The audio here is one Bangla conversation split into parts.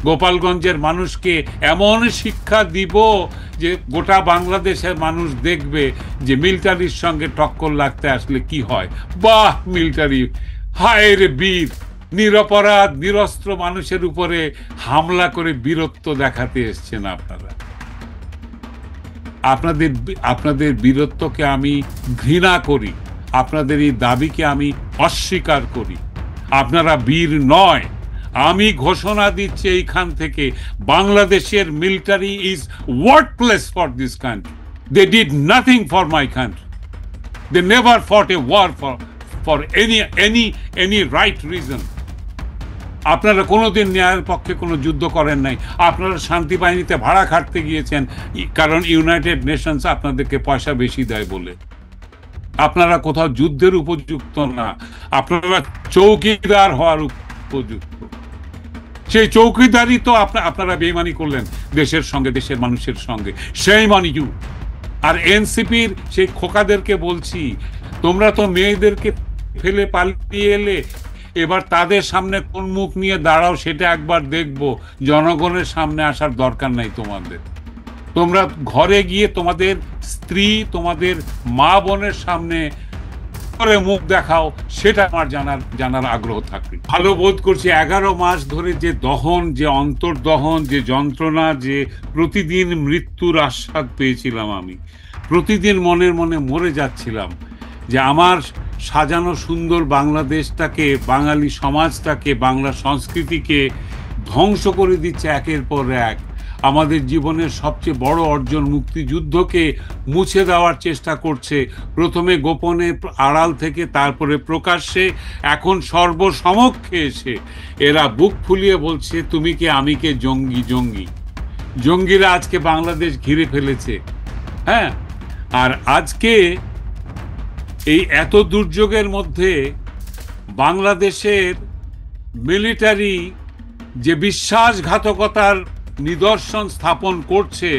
গোপালগঞ্জের মানুষকে এমন শিক্ষা দিব যে গোটা বাংলাদেশের মানুষ দেখবে যে মিলিটারির সঙ্গে টক্কর লাগতে আসলে কি হয়। বাহ, মিলিটারি হায় রে বীর, নিরপরাধ নিরস্ত্র মানুষের উপরে হামলা করে বীরত্ব দেখাতে এসছেন আপনারা। আপনাদের বীরত্বকে আমি ঘৃণা করি, আপনাদের এই দাবিকে আমি অস্বীকার করি। আপনারা বীর নয়। আমি ঘোষণা দিচ্ছি এইখান থেকে, বাংলাদেশের military is worthless for this country. They did nothing for my country. They never fought a war for any right reason. আপনারা কোনোদিন ন্যায়ের পক্ষে কোনো যুদ্ধ করেন নাই। আপনারা শান্তি বাহিনীতে ভাড়া খাটতে গিয়েছেন, কারণ ইউনাইটেড নেশনস আপনাদেরকে পয়সা বেশি দেয় বলে। আপনারা কোথাও যুদ্ধের উপযুক্ত না, আপনারা চৌকিদার হওয়ার উপযুক্ত। সেই চৌকিদারই তো আপনারা বেইমানি করলেন দেশের সঙ্গে, দেশের মানুষের সঙ্গে। সেই মানি ইউ। আর এনসিপির সেই খোকাদেরকে বলছি, তোমরা তো মেয়েদেরকে ফেলে পালিয়ে এলে, এবার তাদের সামনে কোন মুখ নিয়ে দাঁড়াও সেটা একবার দেখবো। জনগণের সামনে আসার দরকার নাই তোমাদের। তোমরা ঘরে গিয়ে তোমাদের স্ত্রী, তোমাদের মা বোনের সামনে করে মুখ দেখাও, সেটা আমার জানার আগ্রহ থাকবে। ভালো বোধ করছি 11 মাস ধরে যে দহন, যে অন্তর্দহন, যে যন্ত্রণা, যে প্রতিদিন মৃত্যুর আস্বাদ পেয়েছিলাম আমি, প্রতিদিন মনের মনে মরে যাচ্ছিলাম যে আমার সাজানো সুন্দর বাংলাদেশটাকে, বাঙালি সমাজটাকে, বাংলা সংস্কৃতিকে ধ্বংস করে দিচ্ছে একের পর এক। আমাদের জীবনের সবচেয়ে বড় অর্জন মুক্তিযুদ্ধকে মুছে দেওয়ার চেষ্টা করছে, প্রথমে গোপনে আড়াল থেকে, তারপরে প্রকাশ্যে, এখন সর্বসমক্ষে এসে এরা বুক ফুলিয়ে বলছে তুমি কে আমি কে, জঙ্গি জঙ্গি। জঙ্গিরা আজকে বাংলাদেশ ঘিরে ফেলেছে। হ্যাঁ, আর আজকে এই এত দুর্যোগের মধ্যে বাংলাদেশের মিলিটারি যে বিশ্বাসঘাতকতার নিদর্শন স্থাপন করছে,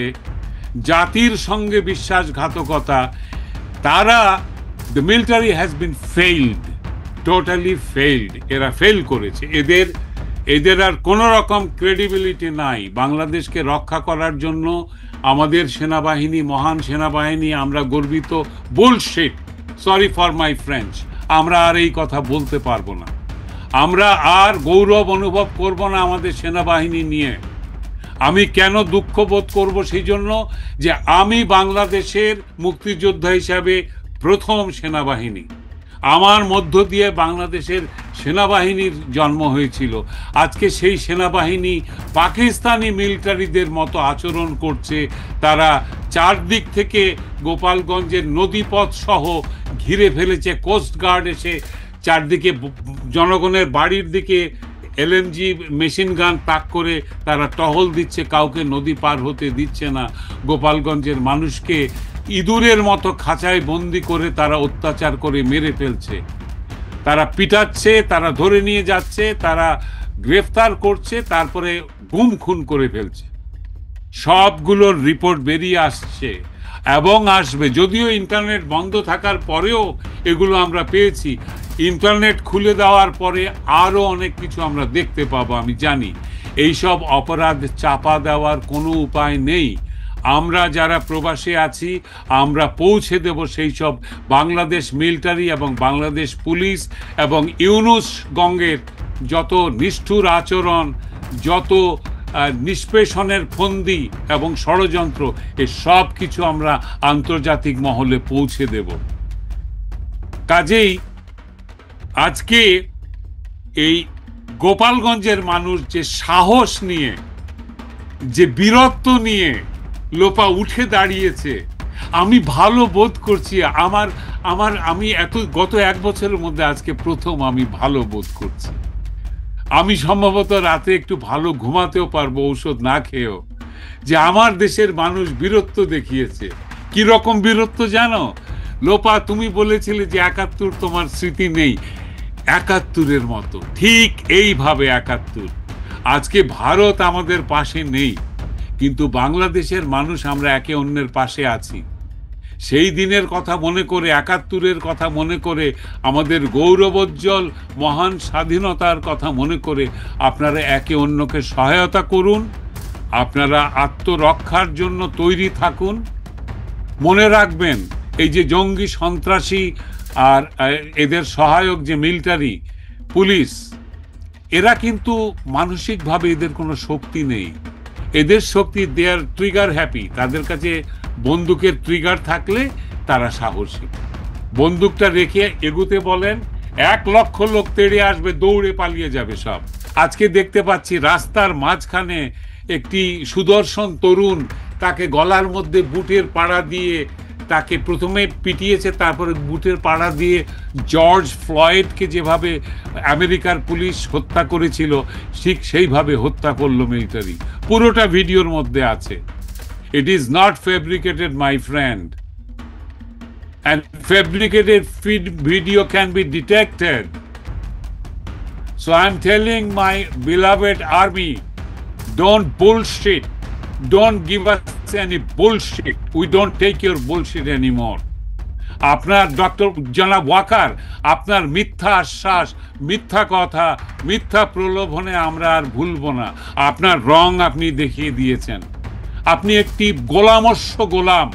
জাতির সঙ্গে বিশ্বাসঘাতকতা, তারা, the military has been failed, totally failed. এরা ফেল করেছে। এদের আর কোনো রকম ক্রেডিবিলিটি নাই বাংলাদেশকে রক্ষা করার জন্য। আমাদের সেনাবাহিনী, মহান সেনাবাহিনী, আমরা গর্বিত। Bullshit, sorry for my French, আমরা আর এই কথা বলতে পারবো না। আমরা আর গৌরব অনুভব করব না আমাদের সেনাবাহিনী নিয়ে। আমি কেন দুঃখ বোধ করবো? সেই জন্য যে আমি বাংলাদেশের মুক্তিযোদ্ধা হিসাবে প্রথম সেনাবাহিনী, আমার মধ্য দিয়ে বাংলাদেশের সেনাবাহিনীর জন্ম হয়েছিল। আজকে সেই সেনাবাহিনী পাকিস্তানি মিলিটারিদের মতো আচরণ করছে। তারা চারদিক থেকে গোপালগঞ্জের নদীপথ সহ ঘিরে ফেলেছে। কোস্টগার্ড এসে চারদিকে জনগণের বাড়ির দিকে এলএমজি মেশিন গান তাক করে তারা টহল দিচ্ছে, কাউকে নদী পার হতে দিচ্ছে না। গোপালগঞ্জের মানুষকে ইঁদুরের মতো খাঁচায় বন্দি করে তারা অত্যাচার করে মেরে ফেলছে। তারা পিটাচ্ছে, তারা ধরে নিয়ে যাচ্ছে, তারা গ্রেফতার করছে, তারপরে গুম খুন করে ফেলছে। সবগুলোর রিপোর্ট বেরিয়ে আসছে এবং আসবে। যদিও ইন্টারনেট বন্ধ থাকার পরেও এগুলো আমরা পেয়েছি। ইন্টারনেট খুলে দেওয়ার পরে আরও অনেক কিছু আমরা দেখতে পাবো, আমি জানি। এইসব অপরাধ চাপা দেওয়ার কোনো উপায় নেই। আমরা যারা প্রবাসে আছি, আমরা পৌঁছে দেব সেই সব বাংলাদেশ মিলিটারি এবং বাংলাদেশ পুলিশ এবং ইউনুস গঙ্গের যত নিষ্ঠুর আচরণ, যত নিষ্পেষণের ফন্দি এবং ষড়যন্ত্র, এ সব কিছু আমরা আন্তর্জাতিক মহলে পৌঁছে দেব। কাজেই আজকে এই গোপালগঞ্জের মানুষ যে সাহস নিয়ে, যে বীরত্ব নিয়ে লোপা উঠে দাঁড়িয়েছে, আমি ভালো বোধ করছি। আমি গত 1 বছরের মধ্যে আজকে প্রথম আমি ভালো বোধ করছি। আমি সম্ভবত রাতে একটু ভালো ঘুমাতেও পারবো ঔষধ না খেয়েও, যে আমার দেশের মানুষ বীরত্ব দেখিয়েছে। কি রকম বীরত্ব জানো লোপা? তুমি বলেছিলে যে 71 তোমার স্মৃতি নেই, 71-এর মতো, ঠিক এইভাবে 71। আজকে ভারত আমাদের পাশে নেই, কিন্তু বাংলাদেশের মানুষ আমরা একে অন্যের পাশে আছি। সেই দিনের কথা মনে করে, ৭১-এর কথা মনে করে, আমাদের গৌরবোজ্জ্বল মহান স্বাধীনতার কথা মনে করে আপনারা একে অন্যকে সহায়তা করুন, আপনারা আত্মরক্ষার জন্য তৈরি থাকুন। মনে রাখবেন, এই যে জঙ্গি, সন্ত্রাসী আর এদের সহায়ক যে মিলিটারি, পুলিশ, এরা কিন্তু মানসিকভাবে এদের কোনো শক্তি নেই। এদের শক্তি, দে আর ট্রিগার হ্যাপি। তাদের কাছে বন্দুকের ট্রিগার থাকলে তারা সাহসী। বন্দুকটা রেখে এগুতে বলেন, ১,০০,০০০ লোক তেড়ে আসবে, দৌড়ে পালিয়ে যাবে সব। আজকে দেখতে পাচ্ছি রাস্তার মাঝখানে একটি সুদর্শন তরুণ, তাকে গলার মধ্যে বুটের পাড়া দিয়ে, তাকে প্রথমে পিটিয়েছে, তারপরে বুটের পাড়া দিয়ে জর্জ ফ্লয়েডকে যেভাবে আমেরিকার পুলিশ হত্যা করেছিল, ঠিক সেইভাবে হত্যা করলো মিলিটারি। পুরোটা ভিডিওর মধ্যে আছে। It is not fabricated, my friend. And fabricated video can be detected. So I'm telling my beloved army, don't bullshit. Don't give us any bullshit. We don't take your bullshit anymore. আপনার ডক্টর জনাব ওয়াকার, আপনার মিথ্যা আশ্বাস, মিথ্যা কথা, মিথ্যা প্রলোভনে আমরা আর ভুলব না। আপনার রং আপনি দেখিয়ে দিয়েছেন। আপনি একটি গোলামস্য গোলাম।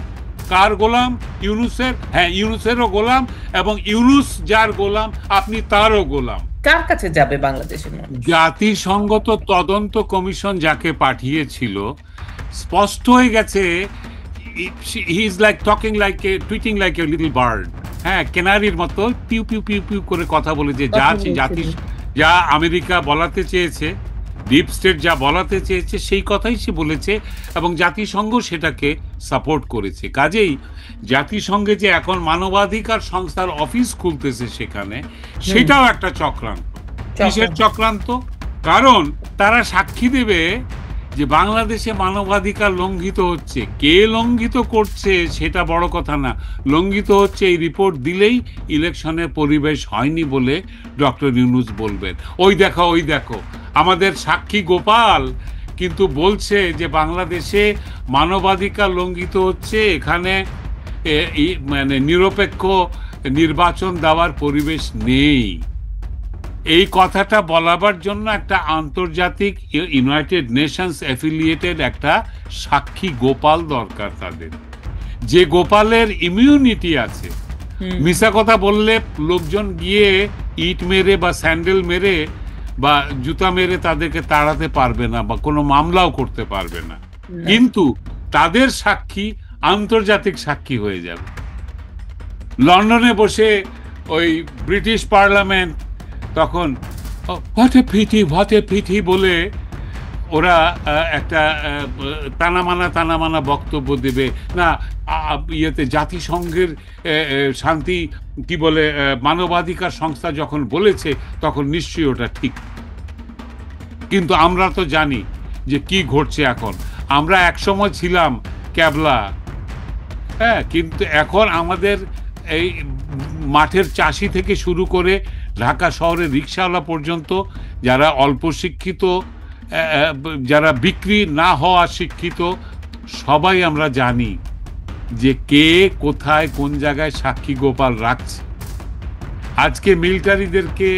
কার গোলাম? ইউনুসের। হ্যাঁ, ইউনুসেরও গোলাম, এবং ইউনুস যার গোলাম, আপনি তারও গোলাম। কার কাছে যাবে বাংলাদেশের মানুষ? জাতিসংঘ তো তদন্ত কমিশন যাকে পাঠিয়েছিল, স্পষ্ট হয়ে গেছে, he is like talking like a, tweeting like a little bird. হ্যাঁ, কেনারির মতো পিউ পিউ পিউ পিউ করে কথা বলে, যে যা আমেরিকা বলাতে চেয়েছে, ডিপ স্টেট যা বলাতে চেয়েছে, সেই কথাই সে বলেছে, এবং জাতিসংঘ সেটাকে সাপোর্ট করেছে। কাজেই জাতিসংঘে যে এখন মানবাধিকার সংস্থার অফিস খুলতেছে সেখানে, সেটাও একটা চক্রান্ত। কিসের চক্রান্ত? কারণ তারা সাক্ষী দেবে যে বাংলাদেশে মানবাধিকার লঙ্ঘিত হচ্ছে। কে লঙ্ঘিত করছে সেটা বড় কথা না, লঙ্ঘিত হচ্ছে এই রিপোর্ট দিলেই ইলেকশনের পরিবেশ হয়নি বলে ডক্টর ইউনূস বলবেন। ওই দেখো, ওই দেখো, আমাদের সাক্ষী গোপাল কিন্তু বলছে যে বাংলাদেশে মানবাধিকার লঙ্ঘিত হচ্ছে, এখানে মানে নিরপেক্ষ নির্বাচন দেওয়ার পরিবেশ নেই। এই কথাটা বলাবার জন্য একটা আন্তর্জাতিক ইউনাইটেড নেশনস অ্যাফিলিয়েটেড একটা সাক্ষী গোপাল দরকার তাদের, যে গোপালের ইমিউনিটি আছে। মিছা কথা বললে লোকজন গিয়ে ইট মেরে বা স্যান্ডেল মেরে বা জুতা মেরে তাদেরকে তাড়াতে পারবে না, বা কোনো মামলাও করতে পারবে না। কিন্তু তাদের সাক্ষী আন্তর্জাতিক সাক্ষী হয়ে যাবে। লন্ডনে বসে ওই ব্রিটিশ পার্লামেন্ট তখন হোয়াট এ পিটি বলে ওরা একটা তানামানা বক্তব্য দেবে না। ইয়েতে জাতিসংঘের শান্তি কি বলে মানবাধিকার সংস্থা যখন বলেছে, তখন নিশ্চয়ই ওটা ঠিক। কিন্তু আমরা তো জানি যে কি ঘটছে এখন। আমরা একসময় ছিলাম ক্যাবলা, হ্যাঁ, কিন্তু এখন আমাদের এই মাঠের চাষি থেকে শুরু করে ঢাকা শহরের রিক্সাওয়ালা পর্যন্ত, যারা অল্প শিক্ষিত, যারা বিক্রি না হওয়া শিক্ষিত, সবাই আমরা জানি যে কে কোথায় কোন জায়গায় সাক্ষী গোপাল রাখছে। আজকে মিলিটারিদেরকে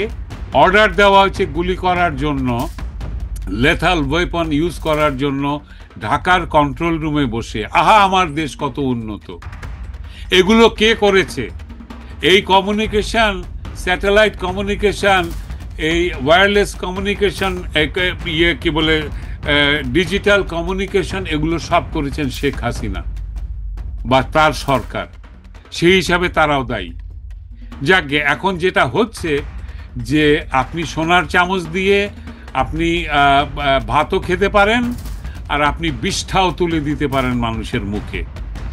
অর্ডার দেওয়া হয়েছে গুলি করার জন্য, লেথাল ওয়েপন ইউজ করার জন্য, ঢাকার কন্ট্রোল রুমে বসে। আহা, আমার দেশ কত উন্নত! এগুলো কে করেছে? এই কমিউনিকেশন, স্যাটেলাইট কমিউনিকেশন, এই ওয়্যারলেস কমিউনিকেশন, কি বলে ডিজিটাল কমিউনিকেশন, এগুলো সব করেছেন শেখ হাসিনা বা তার সরকার। সেই হিসাবে তারাও দায়ী। যাকে এখন যেটা হচ্ছে যে আপনি সোনার চামচ দিয়ে আপনি ভাতও খেতে পারেন, আর আপনি বিষ্ঠাও তুলে দিতে পারেন মানুষের মুখে।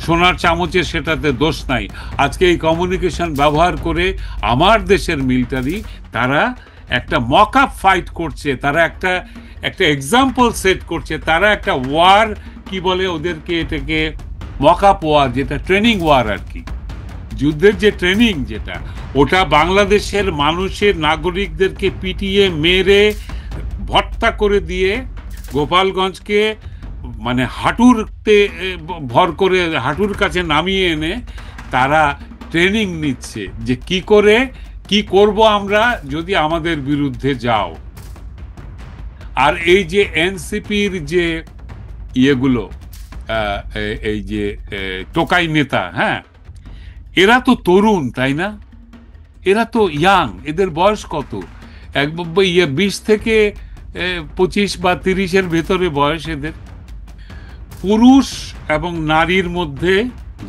সোনার চামচের সেটাতে দোষ নাই। আজকে এই কমিউনিকেশন ব্যবহার করে আমার দেশের মিলিটারি তারা একটা মক আপ ফাইট করছে, তারা একটা এক্সাম্পল সেট করছে, তারা একটা ওয়ার, কি বলে ওদেরকে, এটাকে মক আপ ওয়ার, যেটা ট্রেনিং ওয়ার আর কি, যুদ্ধের যে ট্রেনিং, যেটা ওটা বাংলাদেশের মানুষের নাগরিকদেরকে পিটিয়ে মেরে ভর্তা করে দিয়ে গোপালগঞ্জকে মানে হাঁটুরতে ভর করে হাঁটুর কাছে নামিয়ে এনে তারা ট্রেনিং নিচ্ছে যে কি করব আমরা যদি আমাদের বিরুদ্ধে যাও। আর এই যে এনসিপির যে ইয়েগুলো, এই যে টোকাই নেতা, হ্যাঁ, এরা তো তরুণ, তাই না? এরা তো ইয়াং, এদের বয়স কত? 20 থেকে 25 বা 30-এর ভেতরে বয়স এদের। পুরুষ এবং নারীর মধ্যে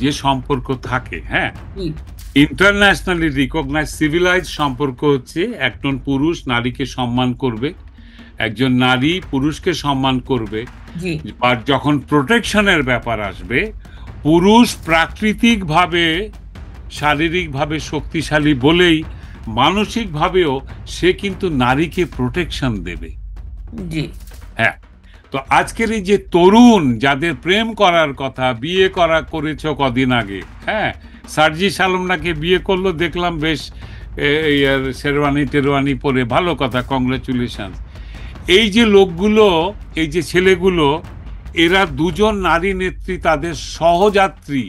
যে সম্পর্ক থাকে, হ্যাঁ, ইন্টারন্যাশনালি রিকগনাইজ সিভিলাইজ সম্পর্ক হচ্ছে একজন পুরুষ নারীকে সম্মান করবে, একজন নারী পুরুষকে সম্মান করবে। আর যখন প্রোটেকশনের ব্যাপার আসবে, পুরুষ প্রাকৃতিকভাবে শারীরিকভাবে শক্তিশালী বলেই মানসিকভাবেও সে কিন্তু নারীকে প্রোটেকশন দেবে। হ্যাঁ, তো আজকের এই যে তরুণ যাদের প্রেম করার কথা, বিয়ে করেছ কদিন আগে, হ্যাঁ, সার্জিস আলম নাকি বিয়ে করলো, দেখলাম বেশ শেরওয়ানি টেরওয়ানি পরে, ভালো কথা, কংগ্রেচুলেশন। এই যে লোকগুলো, এই যে ছেলেগুলো, এরা দুজন নারী নেত্রী, তাদের সহযাত্রী,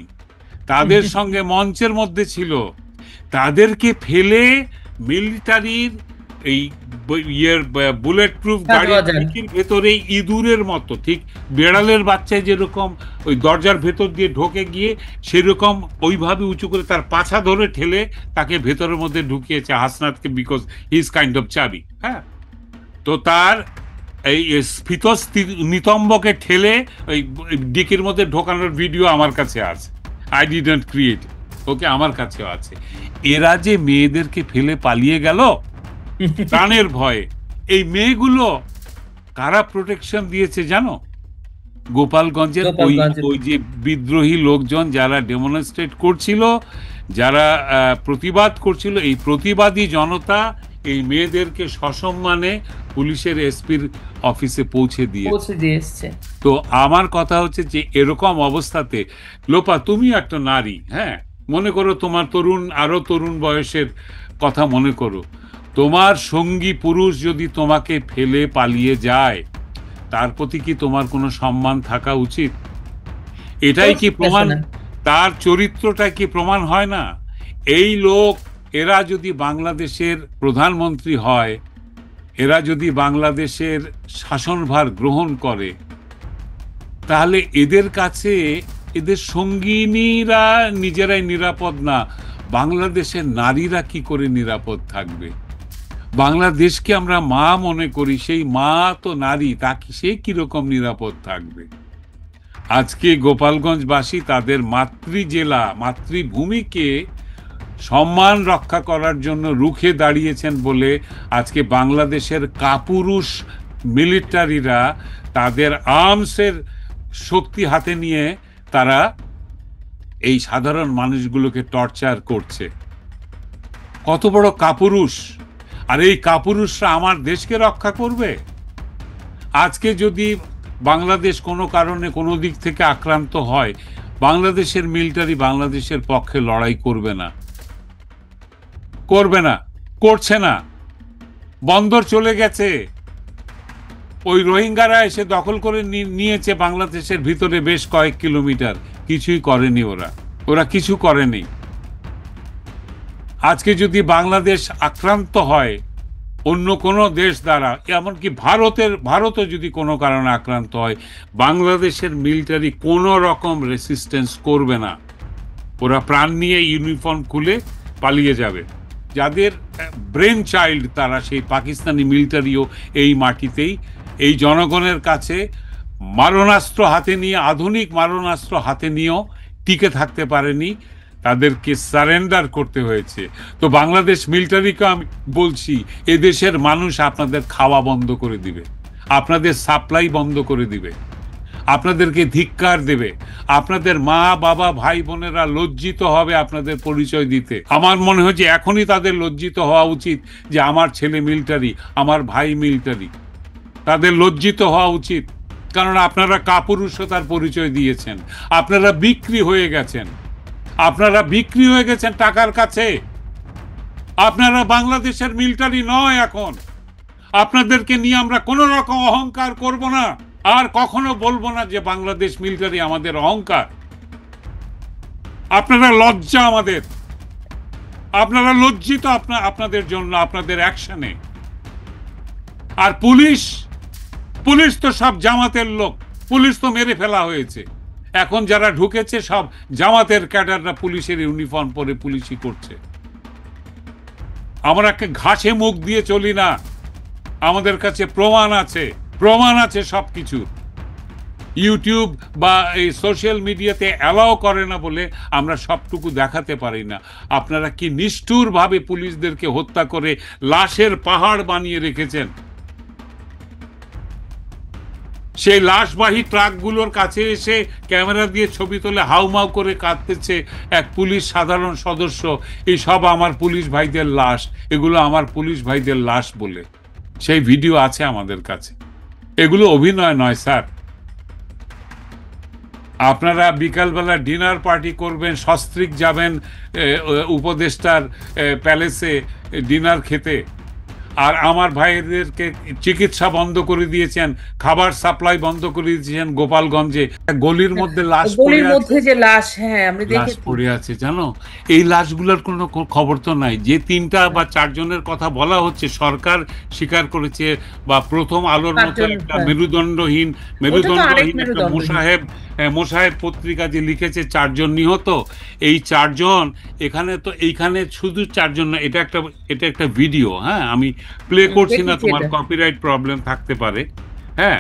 তাদের সঙ্গে মঞ্চের মধ্যে ছিল, তাদেরকে ফেলে মিলিটারির এই বুলেট প্রুফ গাড়ির ভেতরে ইঁদুরের মতো, ঠিক বেড়ালের বাচ্চায় যেরকম ওই দরজার ভেতর দিয়ে ঢোকে গিয়ে সেরকম ওইভাবে উঁচু করে তার পাছা ধরে ঠেলে তাকে ভেতরের মধ্যে ঢুকিয়েছে হাসনাতকে, because he is kind of চাবি। হ্যাঁ, তো তার এই স্ফীত নিতম্বকে ঠেলে ওই ডিকির মধ্যে ঢোকানোর ভিডিও আমার কাছে আছে, আই ডিডন্ট ক্রিয়েট, ওকে, আমার কাছেও আছে। এরা যে মেয়েদেরকে ফেলে পালিয়ে গেল প্রাণের ভয়ে, এই মেয়েগুলো কারা প্রোটেকশন দিয়েছে জানো? গোপালগঞ্জের ওই যে বিদ্রোহী লোকজন যারা ডেমনস্ট্রেট করছিল, যারা প্রতিবাদ করছিল, এই প্রতিবাদী জনতা এই মেয়েদেরকে সসম্মানে পুলিশের এসপির অফিসে পৌঁছে দিয়েছে। তো আমার কথা হচ্ছে যে এরকম অবস্থাতে, লোপা, তুমি একটা নারী, হ্যাঁ, মনে করো তোমার আরো তরুণ বয়সের কথা মনে করো, তোমার সঙ্গী পুরুষ যদি তোমাকে ফেলে পালিয়ে যায়, তার প্রতি কি তোমার কোনো সম্মান থাকা উচিত? এটাই কি প্রমাণ? তার চরিত্রটা কি প্রমাণ হয় না? এই লোক, এরা যদি বাংলাদেশের প্রধানমন্ত্রী হয়, এরা যদি বাংলাদেশের শাসনভার গ্রহণ করে, তাহলে এদের কাছে এদের সঙ্গিনীরা নিজেরাই নিরাপদ না, বাংলাদেশের নারীরা কি করে নিরাপদ থাকবে? বাংলাদেশকে আমরা মা মনে করি, সেই মা তো নারী, তাকে সে কিরকম নিরাপদ থাকবে? আজকে গোপালগঞ্জবাসী তাদের মাতৃজেলা, মাতৃভূমিকে সম্মান রক্ষা করার জন্য রুখে দাঁড়িয়েছেন বলে আজকে বাংলাদেশের কাপুরুষ মিলিটারিরা তাদের আর্মসের শক্তি হাতে নিয়ে তারা এই সাধারণ মানুষগুলোকে টর্চার করছে। কত বড় কাপুরুষ! আর এই কাপুরুষরা আমার দেশকে রক্ষা করবে? আজকে যদি বাংলাদেশ কোনো কারণে কোনো দিক থেকে আক্রান্ত হয়, বাংলাদেশের মিলিটারি বাংলাদেশের পক্ষে লড়াই করবে না, করছে না। বন্দর চলে গেছে, ওই রোহিঙ্গারা এসে দখল করে নিয়েছে বাংলাদেশের ভিতরে বেশ কয়েক কিলোমিটার, কিছুই করেনি ওরা কিছু করেনি। আজকে যদি বাংলাদেশ আক্রান্ত হয় অন্য কোনো দেশ দ্বারা, এমনকি ভারতও যদি কোনো কারণে আক্রান্ত হয়, বাংলাদেশের মিলিটারি কোনো রকম রেসিস্টেন্স করবে না, ওরা প্রাণ নিয়ে ইউনিফর্ম খুলে পালিয়ে যাবে। যাদের ব্রেন চাইল্ড, তারা সেই পাকিস্তানি মিলিটারিও এই মাটিতেই, এই জনগণের কাছে মারণাস্ত্র হাতে নিয়ে, আধুনিক মারণাস্ত্র হাতে নিয়েও টিকে থাকতে পারেনি, তাদেরকে সারেন্ডার করতে হয়েছে। তো বাংলাদেশ মিলিটারিকে আমি বলছি, এদেশের মানুষ আপনাদের খাওয়া বন্ধ করে দিবে, আপনাদের সাপ্লাই বন্ধ করে দিবে, আপনাদেরকে ধিক্কার দেবে, আপনাদের মা বাবা ভাই বোনেরা লজ্জিত হবে আপনাদের পরিচয় দিতে। আমার মনে হয় যে এখনই তাদের লজ্জিত হওয়া উচিত যে আমার ছেলে মিলিটারি, আমার ভাই মিলিটারি, তাদের লজ্জিত হওয়া উচিত। কারণ আপনারা কাপুরুষতার পরিচয় দিয়েছেন, আপনারা বিক্রি হয়ে গেছেন, টাকার কাছে। আপনারা বাংলাদেশের মিলিটারি নয় এখন। আপনাদেরকে নিয়ে আমরা কোনো রকম অহংকার করব না, আর কখনো বলবো না যে বাংলাদেশ মিলিটারি আমাদের অহংকার। আপনারা লজ্জা আমাদের, আপনারা লজ্জিত আপনাদের জন্য, আপনাদের অ্যাকশনে। আর পুলিশ তো সব জামাতের লোক, পুলিশ তো মেরে ফেলা হয়েছে। এখন যারা ঢুকেছে সব জামাতের ক্যাডাররা পুলিশের ইউনিফর্ম পরে পুলিশই করছে। আমরা ঘাসে মুখ দিয়ে চলি না, আমাদের কাছে প্রমাণ আছে সবকিছু। ইউটিউব বা এই সোশ্যাল মিডিয়াতে অ্যালাও করে না বলে আমরা সবটুকু দেখাতে পারি না। আপনারা কি নিষ্ঠুরভাবে পুলিশদেরকে হত্যা করে লাশের পাহাড় বানিয়ে রেখেছেন। সেই লাশবাহী ট্রাকগুলোর কাছে এসে ক্যামেরা দিয়ে ছবি তোলে হাউমাউ করে কাঁদতেছে এক পুলিশ সাধারণ সদস্য, এই সব আমার পুলিশ ভাইদের লাশ, এগুলো আমার পুলিশ ভাইদের লাশ বলে। সেই ভিডিও আছে আমাদের কাছে। এগুলো অভিনয় নয় স্যার। আপনারা বিকালবেলা ডিনার পার্টি করবেন, সস্ত্রীক যাবেন উপদেষ্টার প্যালেসে ডিনার খেতে, আর আমার ভাইদেরকে চিকিৎসা বন্ধ করে দিয়েছেন, খাবার সাপ্লাই বন্ধ করে দিয়েছেন। গোপালগঞ্জে গলির মধ্যে লাশ পড়ে আছে জানো। এই লাশগুলোর কোনো খবর তো নাই। যে 3টা বা 4 জনের কথা বলা হচ্ছে সরকার স্বীকার করেছে, বা প্রথম আলোর মতো একটা মেরুদণ্ডহীন একটা মোসাহেব পত্রিকা যে লিখেছে 4 জন নিহত। এই 4 জন এইখানে শুধু 4 জন না, এটা একটা ভিডিও। হ্যাঁ, আমি প্লে করছি না, তোমার কপিরাইট প্রবলেম থাকতে পারে, হ্যাঁ,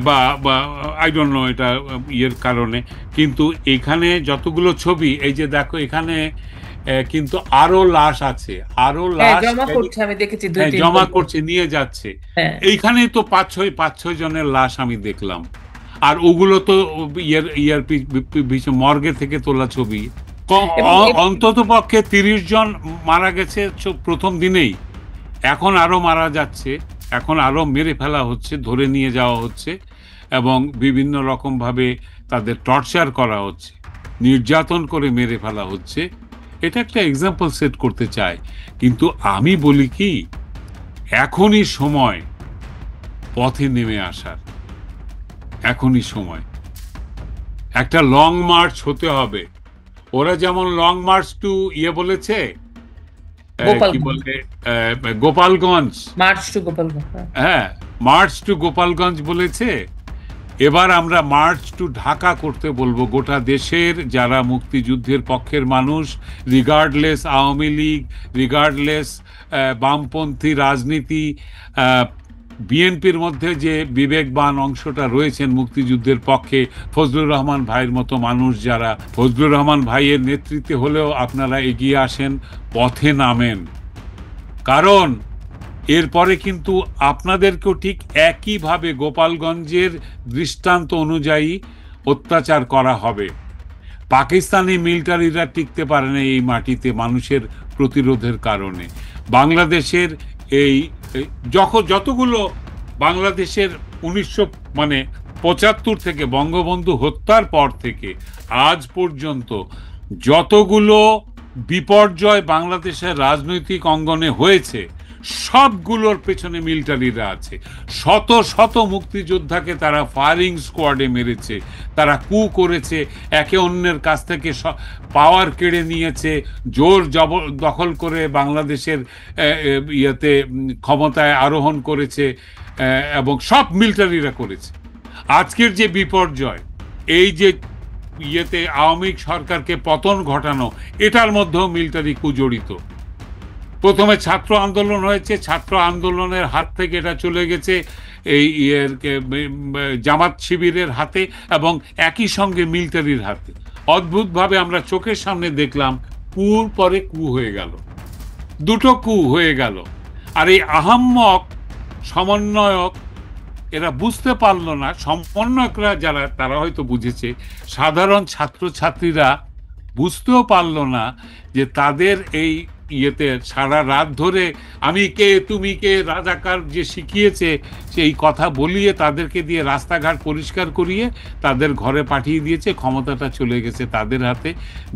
বা আই ডোন্ট নো এটা ইয়ের কারণে। কিন্তু এখানে যতগুলো ছবি, এই যে দেখো এখানে কিন্তু আরো লাশ আছে, আরো লাশ জমা করছে, নিয়ে যাচ্ছে। এইখানে তো 5-6 জনের লাশ আমি দেখলাম। আর ওগুলো তো মর্গে থেকে তোলা ছবি। অন্তত পক্ষে 30 জন মারা গেছে প্রথম দিনেই। এখন আরো মারা যাচ্ছে, এখন আরো মেরে ফেলা হচ্ছে, ধরে নিয়ে যাওয়া হচ্ছে, এবং বিভিন্ন রকম ভাবে তাদের টর্চার করা হচ্ছে, নির্যাতন করে মেরে ফেলা হচ্ছে। এটা একটা এক্সাম্পল সেট করতে চাই। কিন্তু আমি বলি কি, এখনই সময় পথে নেমে আসার, এখনই সময়। একটা লং মার্চ হতে হবে। ওরা যেমন লং মার্চ টু বলেছে, কি বলে, গোপালগঞ্জ, হ্যাঁ, মার্চ টু গোপালগঞ্জ বলেছে। এবার আমরা মার্চ টু ঢাকা করতে বলবো। গোটা দেশের যারা মুক্তিযুদ্ধের পক্ষের মানুষ, রিগার্ডলেস আওয়ামী লীগ, রিগার্ডলেস বামপন্থী রাজনীতি, বিএনপির মধ্যে যে বিবেকবান অংশটা রয়েছেন মুক্তিযুদ্ধের পক্ষে, ফজলুর রহমান ভাইয়ের মতো মানুষ যারা, ফজলুর রহমান ভাইয়ের নেতৃত্বে হলেও আপনারা এগিয়ে আসেন, পথে নামেন। কারণ এরপরে কিন্তু আপনাদেরকেও ঠিক একইভাবে গোপালগঞ্জের দৃষ্টান্ত অনুযায়ী অত্যাচার করা হবে। পাকিস্তানি মিলিটারিরা টিকতে পারে না এই মাটিতে মানুষের প্রতিরোধের কারণে। বাংলাদেশের এই যতগুলো বাংলাদেশের 1975 থেকে বঙ্গবন্ধু হত্যার পর থেকে আজ পর্যন্ত যতগুলো বিপর্যয় বাংলাদেশের রাজনৈতিক অঙ্গনে হয়েছে, সবগুলোর পেছনে মিলিটারিরা আছে। শত শত মুক্তিযোদ্ধাকে তারা ফায়ারিং স্কোয়াডে মেরেছে, তারা কু করেছে, একে অন্যের কাছ থেকে পাওয়ার কেড়ে নিয়েছে, জোর দখল করে বাংলাদেশের ক্ষমতায় আরোহণ করেছে, এবং সব মিলিটারিরা করেছে। আজকের যে বিপর্যয়, এই যে আওয়ামী সরকারকে পতন ঘটানো, এটার মধ্যেও মিলিটারি কু জড়িত। প্রথমে ছাত্র আন্দোলন হয়েছে, ছাত্র আন্দোলনের হাত থেকে এটা চলে গেছে এই জামাত শিবিরের হাতে, এবং একই সঙ্গে মিলিটারির হাতে। অদ্ভুতভাবে আমরা চোখের সামনে দেখলাম, কুর পরে কু হয়ে গেল, দুটো কু হয়ে গেল। আর এই আহাম্মক সমন্বয়ক এরা বুঝতে পারলো না, সমন্বয়করা যারা তারা হয়তো বুঝেছে, সাধারণ ছাত্রছাত্রীরা বুঝতেও পারলো না যে তাদের এই সারা রাত ধরে আমি কে তুমি কে রাজাকার যে শিখিয়েছে, সেই কথা বলিয়ে তাদেরকে দিয়ে রাস্তাঘাট পরিষ্কার করিয়ে তাদের ঘরে পাঠিয়ে দিয়েছে। ক্ষমতাটা চলে গেছে তাদের হাতে,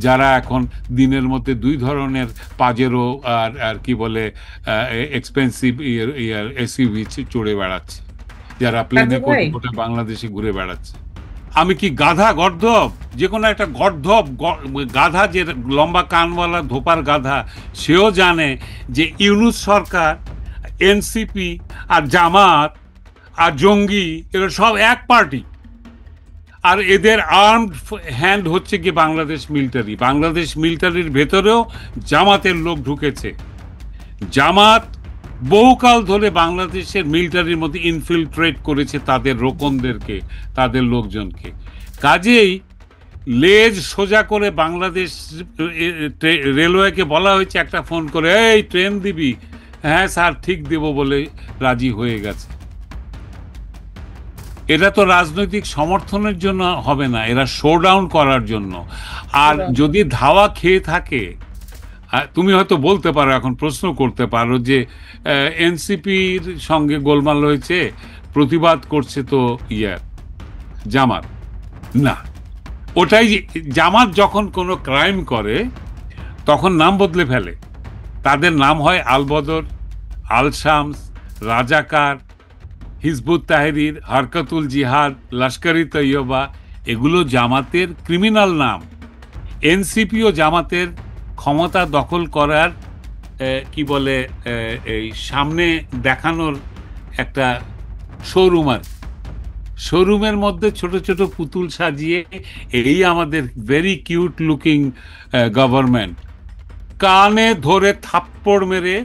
যারা এখন দিনের মধ্যে 2 ধরনের পাজেরো আর কি বলে এক্সপেন্সিভ এসইউভি চড়ে বেড়াচ্ছে, যারা প্লেনে গোটা বাংলাদেশে ঘুরে বেড়াচ্ছে। আমি কি গাধা, গর্ধব? যে কোনো একটা গর্ধব গাধা, যে লম্বা কানওয়ালা ধোপার গাধা, সেও জানে যে ইউনূস সরকার, এনসিপি আর জামাত আর জঙ্গি এরা সব এক পার্টি। আর এদের আর্মড হ্যান্ড হচ্ছে কি বাংলাদেশ মিলিটারি। বাংলাদেশ মিলিটারির ভেতরেও জামাতের লোক ঢুকেছে। জামাত বহুকাল ধরে বাংলাদেশের মিলিটারির মধ্যে ইনফিলট্রেট করেছে তাদের রোকনদেরকে, তাদের লোকজনকে। কাজেই লেজ সোজা করে বাংলাদেশ রেলওয়েকে বলা হয়েছে একটা ফোন করে, এই ট্রেন দিবি? হ্যাঁ স্যার ঠিক দেব বলে রাজি হয়ে গেছে। এটা তো রাজনৈতিক সমর্থনের জন্য হবে না, এরা শোডাউন করার জন্য। আর যদি ধাওয়া খেয়ে থাকে, তুমি হয়তো বলতে পারো, এখন প্রশ্ন করতে পারো যে এনসিপির সঙ্গে গোলমাল হয়েছে, প্রতিবাদ করছে তো জামাত। না, ওটাই জামাত যখন কোনো ক্রাইম করে তখন নাম বদলে ফেলে। তাদের নাম হয় আলবদর, আল শামস, রাজাকার, হিজবুত তাহরির, হরকতুল জিহাদ, লস্করি তৈয়বা। এগুলো জামাতের ক্রিমিনাল নাম। এনসিপিও জামাতের ক্ষমতা দখল করার কি বলে এই সামনে দেখানোর একটা শোরুম। আর শোরুমের মধ্যে ছোট ছোট পুতুল সাজিয়ে, এই আমাদের ভেরি কিউট লুকিং গভর্নমেন্ট, কানে ধরে থাপ্পড় মেরে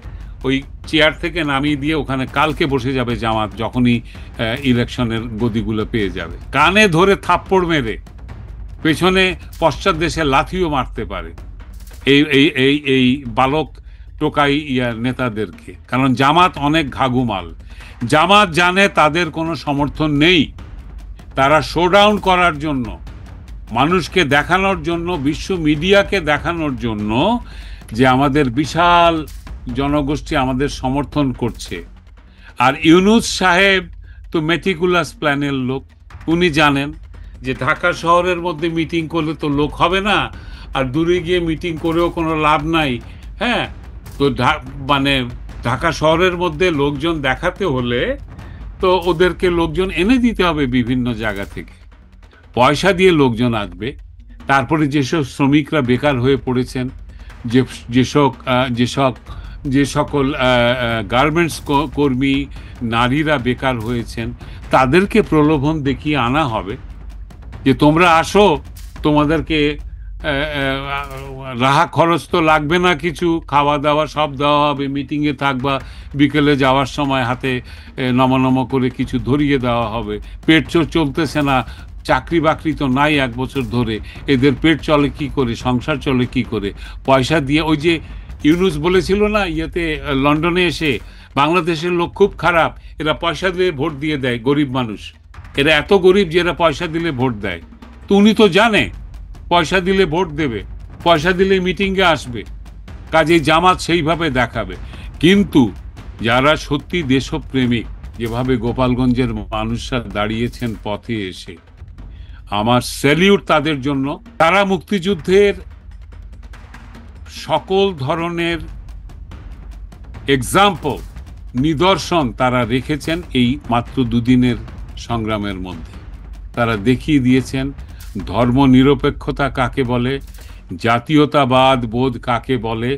ওই চেয়ার থেকে নামিয়ে দিয়ে ওখানে কালকে বসে যাবে জামাত, যখনই ইলেকশনের গদিগুলো পেয়ে যাবে। কানে ধরে থাপ্পড় মেরে পেছনে পশ্চাৎ দেশে লাথিও মারতে পারে এই এই এই এই বালক টোকাই নেতাদেরকে। কারণ জামাত অনেক ঘাগুমাল। জামাত জানে তাদের কোনো সমর্থন নেই। তারা শোডাউন করার জন্য, মানুষকে দেখানোর জন্য, বিশ্ব মিডিয়াকে দেখানোর জন্য যে আমাদের বিশাল জনগোষ্ঠী আমাদের সমর্থন করছে। আর ইউনূস সাহেব তো মেটিকুলাস প্ল্যানের লোক। উনি জানেন যে ঢাকা শহরের মধ্যে মিটিং করলে তো লোক হবে না, আর দূরে গিয়ে মিটিং করেও কোনো লাভ নাই। হ্যাঁ, তো মানে ঢাকা শহরের মধ্যে লোকজন দেখাতে হলে তো ওদেরকে লোকজন এনে দিতে হবে বিভিন্ন জায়গা থেকে, পয়সা দিয়ে লোকজন আসবে। তারপরে যেসব শ্রমিকরা বেকার হয়ে পড়েছেন, যে সকল গার্মেন্টস কর্মী নারীরা বেকার হয়েছেন, তাদেরকে প্রলোভন দেখিয়ে আনা হবে যে তোমরা আসো, তোমাদেরকে রাহা খরচ তো লাগবে না, কিছু খাওয়া দাওয়া সব দেওয়া হবে, মিটিংয়ে থাকবা, বিকেলে যাওয়ার সময় হাতে নম করে কিছু ধরিয়ে দেওয়া হবে। পেট চলতেছে না, চাকরি বাকরি তো নাই 1 বছর ধরে, এদের পেট চলে কি করে, সংসার চলে কি করে? পয়সা দিয়ে, ওই যে ইউনূস বলেছিল না লন্ডনে এসে, বাংলাদেশের লোক খুব খারাপ, এরা পয়সা দিয়ে ভোট দিয়ে দেয়, গরিব মানুষ, এরা এত গরিব যে এরা পয়সা দিলে ভোট দেয়। তো উনি তো জানে পয়সা দিলে ভোট দেবে, পয়সা দিলে মিটিংয়ে আসবে, কাজেই জামাত সেইভাবে দেখাবে। কিন্তু যারা সত্যি দেশপ্রেমিক, যেভাবে গোপালগঞ্জের মানুষরা দাঁড়িয়েছেন পথে এসে, আমার স্যালিউট তাদের জন্য। তারা মুক্তিযুদ্ধের সকল ধরনের এক্সাম্পল, নিদর্শন তারা রেখেছেন এই মাত্র 2 দিনের সংগ্রামের মধ্যে। তারা দেখিয়ে দিয়েছেন ধর্মনিরপেক্ষতা কাকে বলে, জাতীয়তাবাদ বোধ কাকে বলে,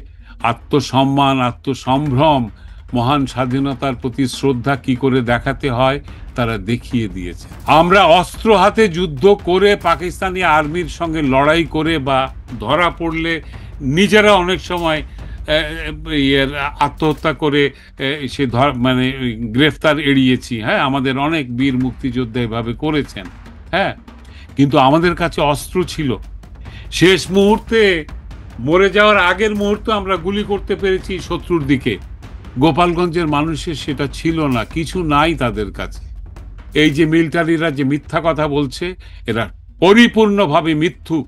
আত্মসম্মান, আত্মসম্ভ্রম, মহান স্বাধীনতার প্রতি শ্রদ্ধা কি করে দেখাতে হয়, তারা দেখিয়ে দিয়েছে। আমরা অস্ত্র হাতে যুদ্ধ করে, পাকিস্তানি আর্মির সঙ্গে লড়াই করে বা ধরা পড়লে নিজেরা অনেক সময় আত্মহত্যা করে সে মানে গ্রেফতার এড়িয়েছি। হ্যাঁ, আমাদের অনেক বীর মুক্তিযোদ্ধা এভাবে করেছেন। হ্যাঁ, কিন্তু আমাদের কাছে অস্ত্র ছিল। শেষ মুহূর্তে, মরে যাওয়ার আগের মুহূর্তে আমরা গুলি করতে পেরেছি শত্রুর দিকে। গোপালগঞ্জের মানুষের সেটা ছিল না, কিছু নাই তাদের কাছে। এই যে মিলিটারিরা যে মিথ্যা কথা বলছে, এরা পরিপূর্ণভাবে মিথ্যুক।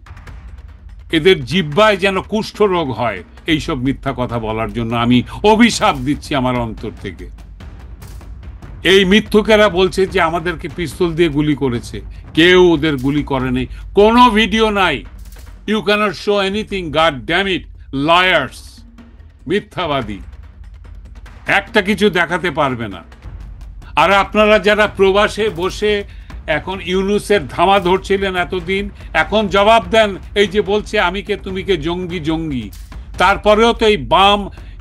এদের জিহ্বায় যেন কুষ্ঠরোগ হয় এইসব মিথ্যা কথা বলার জন্য। আমি অভিশাপ দিচ্ছি আমার অন্তর থেকে। এই মিথ্যুকেরা বলছে যে আমাদেরকে পিস্তল দিয়ে গুলি করেছে, কেউ ওদের গুলি করেনি, কোনো ভিডিও নাই। You can't show anything, god damn it, liars, মিথ্যাবাদী, একটা কিছু দেখাতে পারবে না। আর আপনারা যারা প্রবাসে বসে এখন ইউনূসের ধামা ধরছিলেন এতদিন, এখন জবাব দেন। এই যে বলছে আমি কে তুমি কে জঙ্গি জঙ্গি, তারপরেও তো এই বাম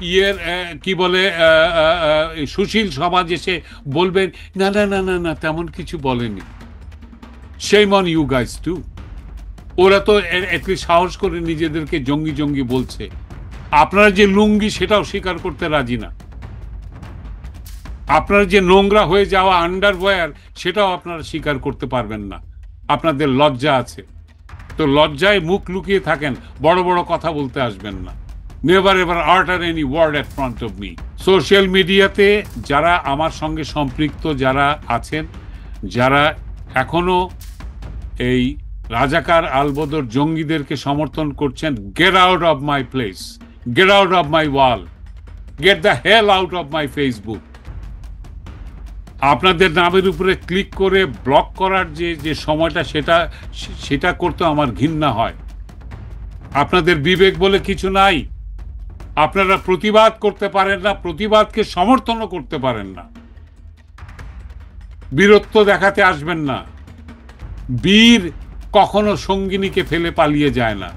ইয়ের কি বলে সুশীল সমাজ এসে বলবেন না না না না না তেমন কিছু বলেনি। shame on you guys too। ওরা তো একটু সাহস করে নিজেদেরকে জঙ্গি জঙ্গি বলছে। আপনারা যে লুঙ্গি সেটাও স্বীকার করতে রাজি না, আপনারা যে নোংরা হয়ে যাওয়া আন্ডারওয়্যার সেটাও আপনারা স্বীকার করতে পারবেন না। আপনাদের লজ্জা আছে তো লজ্জায় মুখ লুকিয়ে থাকেন, বড় বড় কথা বলতে আসবেন না। Never ever utter any word at front of me. Social মিডিয়াতে যারা আমার সঙ্গে সম্পৃক্ত যারা আছেন, যারা এখনো এই রাজাকার আলবদর জঙ্গিদেরকে সমর্থন করছেন, get out of my place, get out of my wall, get the hell out of my Facebook. আপনাদের নামের উপরে ক্লিক করে ব্লক করার যে সময়টা সেটা করতে আমার ঘৃণা হয়। আপনাদের বিবেক বলে কিছু নাই, আপনারা প্রতিবাদ করতে পারেন না, প্রতিবাদকে সমর্থনও করতে পারেন না। বীরত্ব দেখাতে আসবেন না। বীর কখনো সঙ্গিনীকে ফেলে পালিয়ে যায় না।